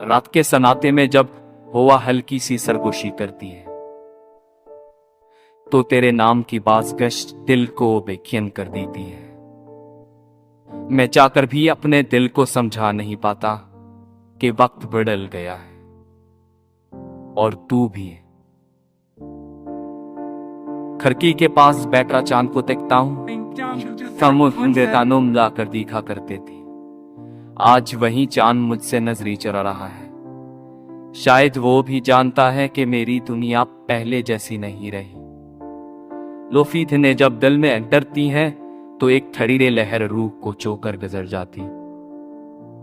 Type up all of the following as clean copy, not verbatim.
रात के सन्नाटे में जब हवा हल्की सी सरगोशी करती है तो तेरे नाम की बाज़गश्त दिल को बेखैन कर देती है। मैं चाहकर भी अपने दिल को समझा नहीं पाता कि वक्त बदल गया है और तू भी है। खिड़की के पास बैठा चांद को देखता हूँ, ला कर दिखा करते थे। आज वही चांद मुझसे नजरी चुरा रहा है। शायद वो भी जानता है कि मेरी दुनिया पहले जैसी नहीं रही। लोफीत ने जब दिल में अंटरती है तो एक ठरीरे लहर रूह को चोकर गुजर जाती।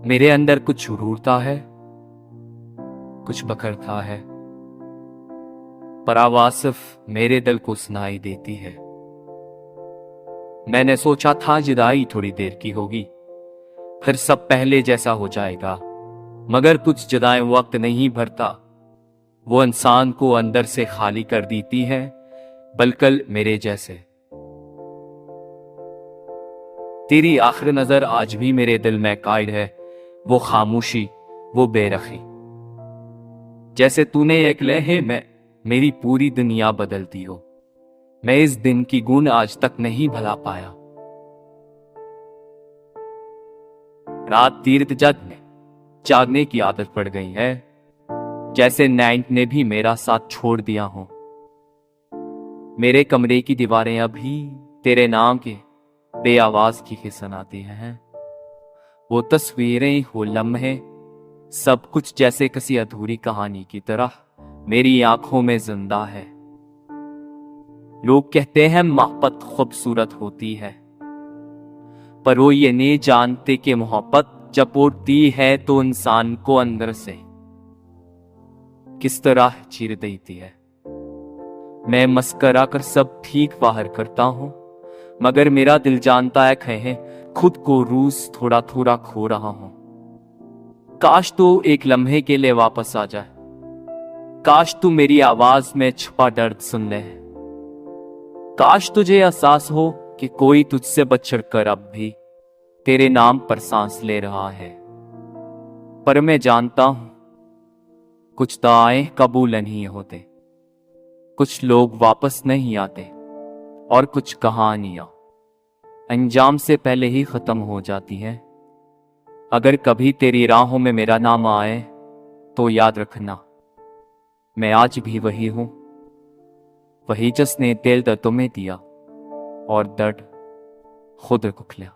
मेरे अंदर कुछ उड़ता है, कुछ बखरता है, पर आवाज सिर्फ मेरे दिल को सुनाई देती है। मैंने सोचा था जुदाई थोड़ी देर की होगी, फिर सब पहले जैसा हो जाएगा, मगर कुछ जुदाई वक्त नहीं भरता। वो इंसान को अंदर से खाली कर देती है, बल्कि मेरे जैसे। तेरी आखिरी नजर आज भी मेरे दिल में कायद है, वो खामोशी, वो बेरखी। जैसे तूने एक लम्हे में मेरी पूरी दुनिया बदल दी हो। मैं इस दिन की गुण आज तक नहीं भुला पाया। रात तीर्थ जग में जागने की आदत पड़ गई है, जैसे नाइट ने भी मेरा साथ छोड़ दिया हो। मेरे कमरे की दीवारें अभी तेरे नाम के बेआवाज की सुनाती हैं। वो तस्वीरें, वो लम्हे, सब कुछ जैसे किसी अधूरी कहानी की तरह मेरी आंखों में जिंदा है। लोग कहते हैं मोहब्बत खूबसूरत होती है, पर वो ये नहीं जानते कि मोहब्बत जब उड़ती है तो इंसान को अंदर से किस तरह चीर देती है। मैं मस्करा कर सब ठीक बाहर करता हूं, मगर मेरा दिल जानता है कहीं खुद को रोज थोड़ा थोड़ा खो रहा हूं। काश तू एक लम्हे के लिए वापस आ जाए, काश तू मेरी आवाज में छुपा दर्द सुन ले, काश तुझे एहसास हो कि कोई तुझसे बचड़ कर अब भी तेरे नाम पर सांस ले रहा है। पर मैं जानता हूं कुछ दुआएं कबूल नहीं होते, कुछ लोग वापस नहीं आते, और कुछ कहानियां अंजाम से पहले ही खत्म हो जाती हैं। अगर कभी तेरी राहों में मेरा नाम आए तो याद रखना, मैं आज भी वही हूं, वही जिसने दिल दर्द तुम्हें दिया और दर्द खुद को खिलाया।